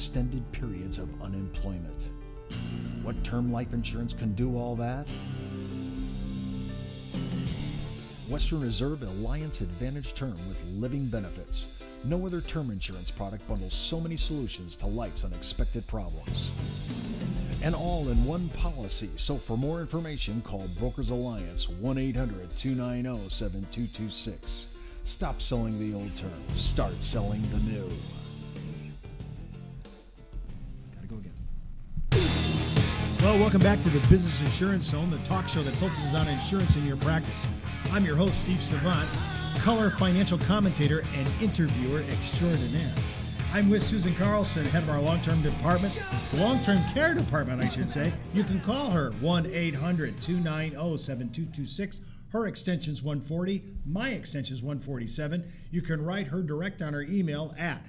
extended periods of unemployment. What term life insurance can do all that? Western Reserve Alliance Advantage Term with living benefits. No other term insurance product bundles so many solutions to life's unexpected problems. And all in one policy. So for more information, call Brokers Alliance 1-800-290-7226. Stop selling the old term. Start selling the new. Gotta go again. Well, welcome back to the Business Insurance Zone, the talk show that focuses on insurance in your practice. I'm your host, Steve Savant, color financial commentator and interviewer extraordinaire. I'm with Susan Carlson, head of our long-term care department, I should say. You can call her 1-800-290-7226. Her extension is 140. My extension is 147. You can write her direct on her email at,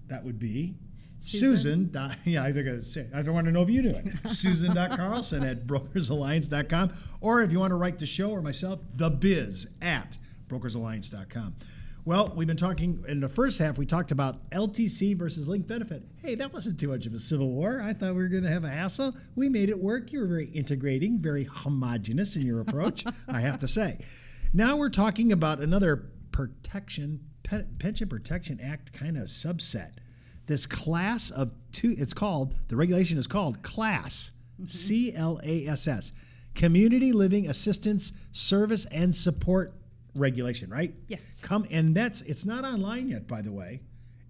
that would be Susan. Yeah, I want to know if you do it. Susan.Carlson@brokersalliance.com. Or if you want to write the show or myself, thebiz@brokersalliance.com. Well, we've been talking, in the first half, we talked about LTC versus linked benefit. Hey, that wasn't too much of a civil war. I thought we were going to have a hassle. We made it work. You were very integrating, very homogenous in your approach, I have to say. Now we're talking about another Pension Protection Act kind of subset. This class of two, the regulation is called CLASS, C-L-A-S-S, Community Living Assistance Service and Support Regulation, right? Yes. It's not online yet, by the way.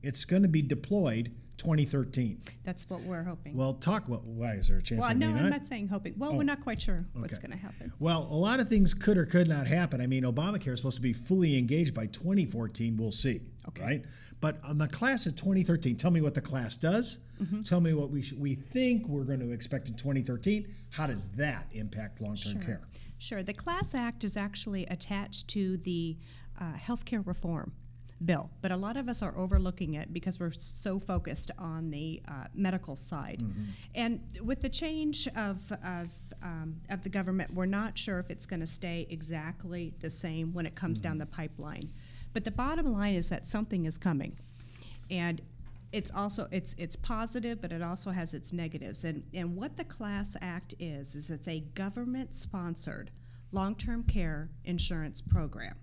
It's going to be deployed 2013. That's what we're hoping. Well, why is there a chance? Well, no, I'm not saying hoping. Well, we're not quite sure what's going to happen. Well, a lot of things could or could not happen. I mean, Obamacare is supposed to be fully engaged by 2014. We'll see. Okay. Right? But on the class of 2013, tell me what the class does. Mm-hmm. Tell me what we think we're going to expect in 2013. How does that impact long-term care? Sure. The CLASS Act is actually attached to the healthcare reform bill, but a lot of us are overlooking it because we're so focused on the medical side. Mm-hmm. And with the change of the government, we're not sure if it's going to stay exactly the same when it comes down the pipeline. But the bottom line is that something is coming, and it's also it's positive, but it also has its negatives. And what the CLASS Act is it's a government-sponsored long-term care insurance program.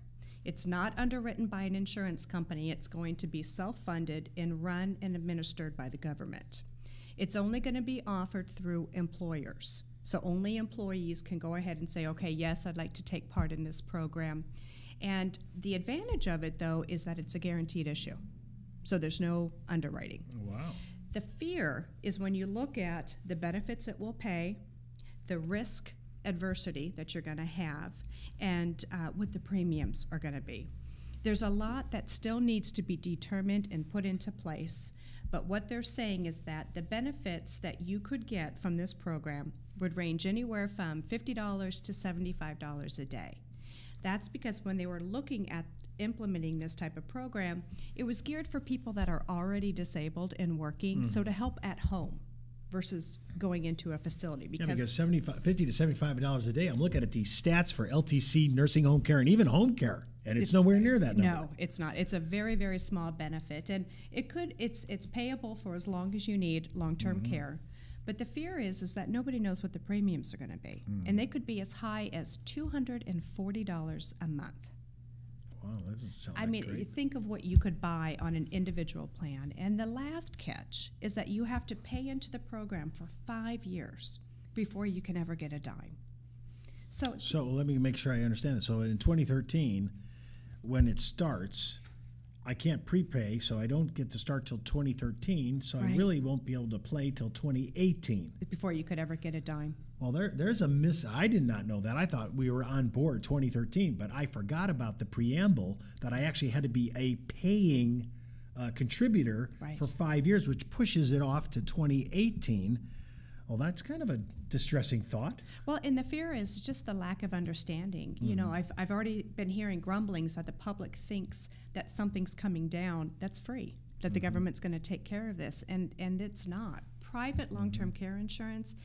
It's not underwritten by an insurance company. It's going to be self-funded and run and administered by the government. It's only going to be offered through employers. So only employees can go ahead and say, okay, yes, I'd like to take part in this program. And the advantage of it, though, is that it's a guaranteed issue. So there's no underwriting. Wow. The fear is when you look at the benefits it will pay, the risk adversity that you're going to have, and what the premiums are going to be. There's a lot that still needs to be determined and put into place, but what they're saying is that the benefits that you could get from this program would range anywhere from $50 to $75 a day. That's because when they were looking at implementing this type of program, it was geared for people that are already disabled and working, so to help at home versus going into a facility. Because $50 to $75 a day, I'm looking at these stats for LTC, nursing home care, and even home care, and it's nowhere near that number. No, it's not. It's a very, very small benefit, and it's payable for as long as you need long-term care. But the fear is that nobody knows what the premiums are going to be, and they could be as high as $240 a month. Wow, that doesn't sound great. You think of what you could buy on an individual plan. And the last catch is that you have to pay into the program for 5 years before you can ever get a dime. So let me make sure I understand this. So in 2013, when it starts, I can't prepay, so I don't get to start till 2013, so I really won't be able to play till 2018. Before you could ever get a dime. Well, there's a I did not know that. I thought we were on board 2013, but I forgot about the preamble that I actually had to be a paying contributor for 5 years, which pushes it off to 2018. Well, that's kind of a distressing thought. Well, and the fear is just the lack of understanding. You know, I've already been hearing grumblings that the public thinks that something's coming down that's free, that the government's going to take care of this, and it's not. Private long-term care insurance,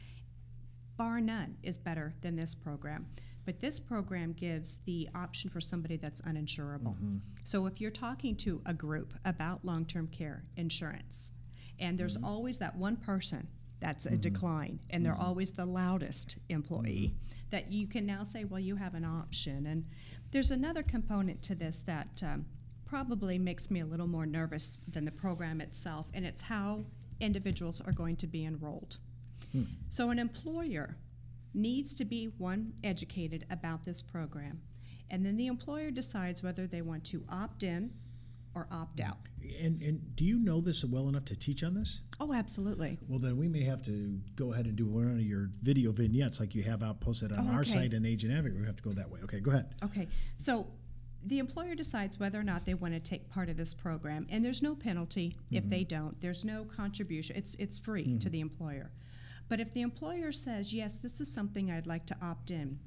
bar none, is better than this program. But this program gives the option for somebody that's uninsurable. So if you're talking to a group about long-term care insurance, And there's always that one person that's a decline, and they're always the loudest employee that you can now say, well, you have an option. And there's another component to this that probably makes me a little more nervous than the program itself, and it's how individuals are going to be enrolled. So an employer needs to be, one, educated about this program, and then the employer decides whether they want to opt in or opt out. And do you know this well enough to teach on this? Oh, absolutely. Well, then we may have to go ahead and do one of your video vignettes like you have out posted on our site and Agent Advocate. We have to go that way. Okay, go ahead. Okay, so the employer decides whether or not they want to take part of this program, and there's no penalty if they don't. There's no contribution. It's free to the employer. But if the employer says, yes, this is something I'd like to opt in,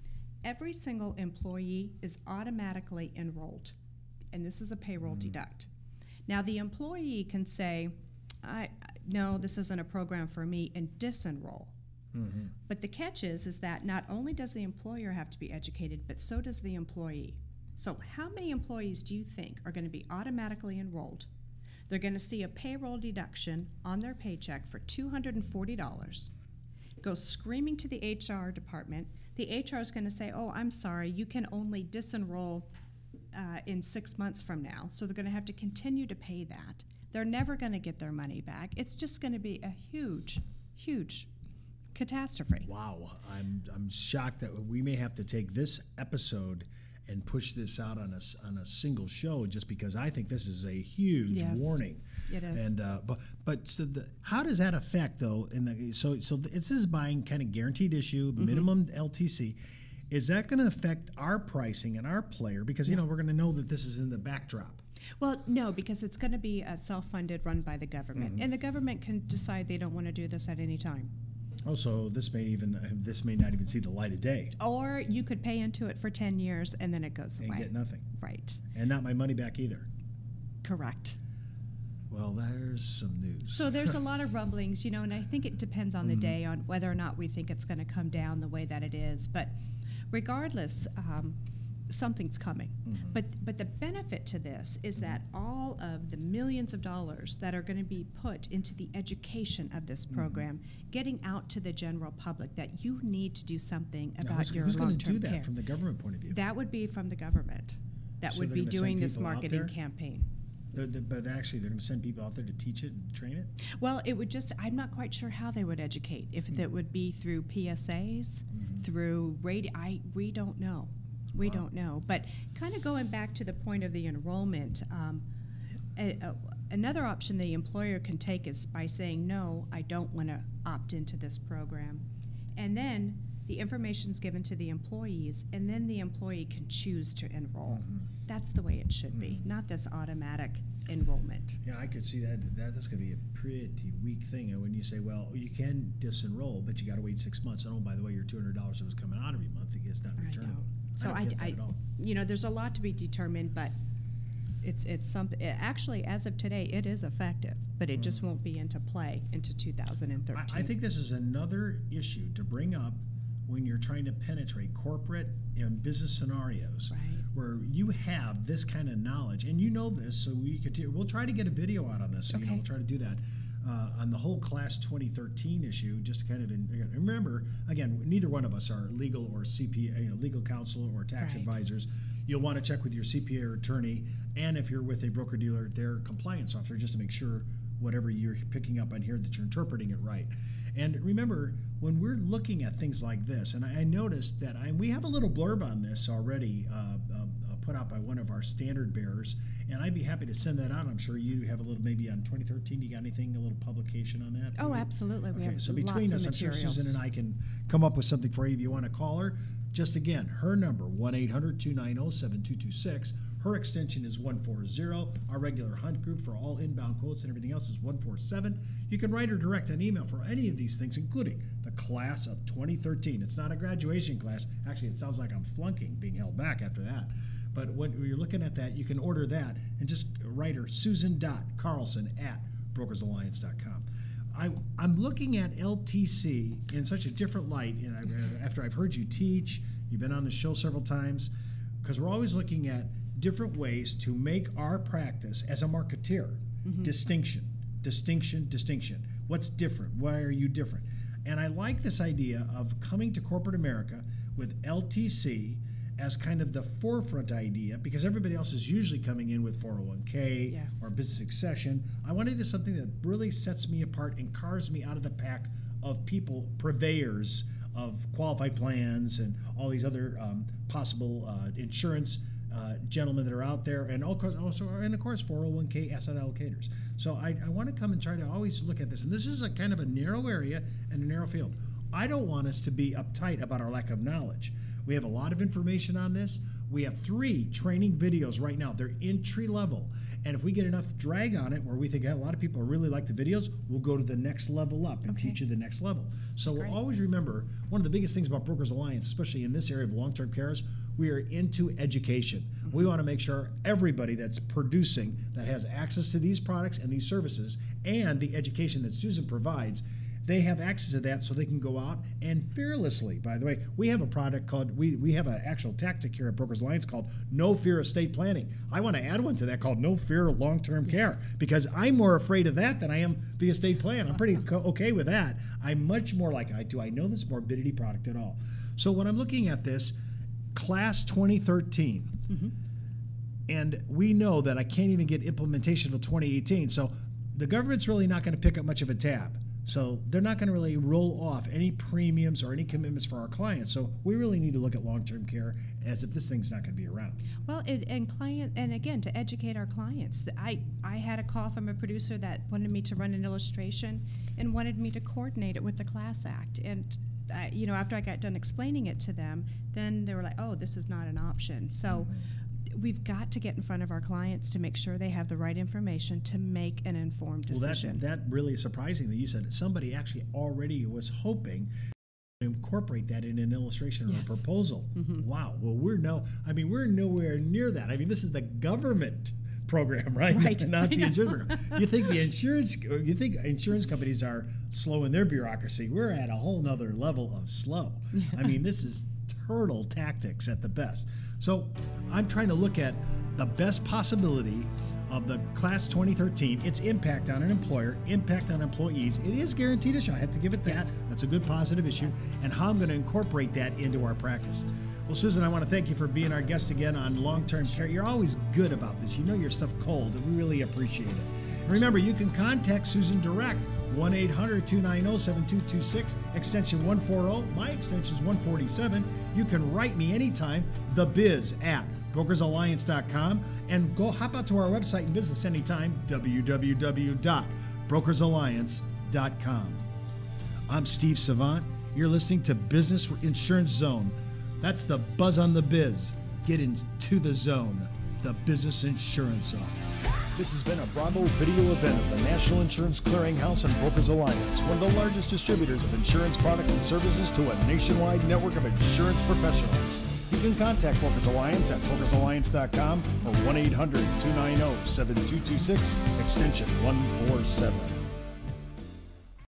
every single employee is automatically enrolled, and this is a payroll deduct. Now, the employee can say, no, this isn't a program for me, and disenroll. But the catch is that not only does the employer have to be educated, but so does the employee. So how many employees do you think are going to be automatically enrolled? They're going to see a payroll deduction on their paycheck for $240, go screaming to the HR department. The HR is going to say, oh, I'm sorry, you can only disenroll in 6 months from now. So they're going to have to continue to pay that. They're never going to get their money back. It's just going to be a huge, huge catastrophe. Wow, I'm shocked that we may have to take this episode and push this out on a single show, just because I think this is a huge warning. It is. And but so how does that affect though? So this is buying kind of guaranteed issue, minimum LTC. Is that going to affect our pricing and our player? Because we're going to know that this is in the backdrop. Well, no, because it's going to be self-funded, run by the government, and the government can decide they don't want to do this at any time. Oh, so this may not even see the light of day. Or you could pay into it for 10 years and then it goes away. And get nothing. Right. And not my money back either. Correct. Well, there's some news. So there's a lot of rumblings, and I think it depends on the day on whether or not we think it's going to come down the way that it is. But regardless, something's coming. But the benefit to this is that all of the millions of dollars that are going to be put into the education of this program, getting out to the general public that you need to do something about your long-term care. Who's going to do that from the government point of view? That would be from the government. That would be doing this marketing campaign. But actually, they're going to send people out there to teach it and train it? Well, it would I'm not quite sure how they would educate. If it would be through PSAs, through radio, we don't know. We don't know. But kind of going back to the point of the enrollment, another option the employer can take is by saying, no, I don't want to opt into this program. And then the information is given to the employees, and then the employee can choose to enroll. That's the way it should be, not this automatic enrollment. Yeah, I could see that's going to be a pretty weak thing. And when you say, well, you can disenroll, but you got to wait 6 months. And by the way, your $200 that was coming out every month is not returnable. So there's a lot to be determined, but it's something. Actually, as of today, it is effective, but it just won't be into play into 2013. I think this is another issue to bring up when you're trying to penetrate corporate and business scenarios, where you have this kind of knowledge, and this, so we'll try to get a video out on this. So, we'll try to do that. On the whole Class 2013 issue, just to kind of remember, again, neither one of us are legal or CPA, legal counsel or tax advisors. You'll want to check with your CPA or attorney, and if you're with a broker dealer, their compliance officer, just to make sure whatever you're picking up on here that you're interpreting it right. And remember, when we're looking at things like this, and I noticed that we have a little blurb on this already put out by one of our standard bearers, and I'd be happy to send that out. I'm sure you have a little, maybe on 2013, you got anything, a little publication on that? Oh, absolutely. We have so between lots us, of I'm sure materials. Susan and I can come up with something for you if you want to call her. Just again, her number, 1-800-290-7226. Her extension is 140. Our regular hunt group for all inbound quotes and everything else is 147. You can write her direct an email for any of these things, including the class of 2013. It's not a graduation class. Actually, it sounds like I'm flunking, being held back after that. But when you're looking at that, you can order that and just write her susan.carlson@brokersalliance.com. I'm looking at LTC in such a different light, after I've heard you teach, you've been on the show several times, because we're always looking at different ways to make our practice as a marketeer distinction. distinction. What's different? Why are you different? And I like this idea of coming to corporate America with LTC as kind of the forefront idea, because everybody else is usually coming in with 401k or business succession. I wanted to do something that really sets me apart and carves me out of the pack of people, purveyors of qualified plans and all these other possible insurance gentlemen that are out there, and of course 401k asset allocators. So I want to come and try to always look at this, and this is a kind of a narrow area and a narrow field. I don't want us to be uptight about our lack of knowledge. We have a lot of information on this. We have 3 training videos right now. They're entry level. And if we get enough drag on it where we think a lot of people really like the videos, we'll go to the next level up and teach you the next level. So we'll always remember, one of the biggest things about Brokers Alliance, especially in this area of long-term care, is we are into education. We want to make sure everybody that's producing, that has access to these products and these services and the education that Susan provides, they have access to that so they can go out and fearlessly. By the way, we have a product called, we have an actual tactic here at Brokers Alliance called No Fear Estate Planning. I want to add one to that called No Fear Long-Term Care, because I'm more afraid of that than I am the estate plan. I'm pretty okay with that. I'm much more like, do I know this morbidity product at all? So when I'm looking at this, class 2013, and we know that I can't even get implementation until 2018, so the government's really not going to pick up much of a tab. So they're not going to really roll off any premiums or any commitments for our clients. So we really need to look at long-term care as if this thing's not going to be around. Well, and again, to educate our clients. I had a call from a producer that wanted me to run an illustration and wanted me to coordinate it with the Class Act. And after I got done explaining it to them, then they were like, "Oh, this is not an option." So we've got to get in front of our clients to make sure they have the right information to make an informed decision. Well, that really is surprising that you said somebody actually already was hoping to incorporate that in an illustration or a proposal. Wow. Well, we're nowhere near that. I mean, this is the government program, right? Not the insurance program. You think insurance companies are slow in their bureaucracy? We're at a whole nother level of slow. I mean, this is turtle tactics at the best. So I'm trying to look at the best possibility of the class 2013, its impact on an employer, impact on employees. It is guaranteed issue. I have to give it that. Yes. That's a good positive issue. And how I'm going to incorporate that into our practice. Well, Susan, I want to thank you for being our guest again on long-term care. You're always good about this. You know your stuff cold, and we really appreciate it. And remember, you can contact Susan direct, 1-800-290-7226, extension 140. My extension is 147. You can write me anytime, thebiz@brokersalliance.com, and go hop out to our website and business anytime, www.brokersalliance.com. I'm Steve Savant. You're listening to Business Insurance Zone. That's the buzz on the biz. Get into the zone, the Business Insurance Zone. This has been a Bravo video event of the National Insurance Clearinghouse and Brokers Alliance, one of the largest distributors of insurance products and services to a nationwide network of insurance professionals. You can contact Brokers Alliance at brokersalliance.com or 1-800-290-7226, extension 147.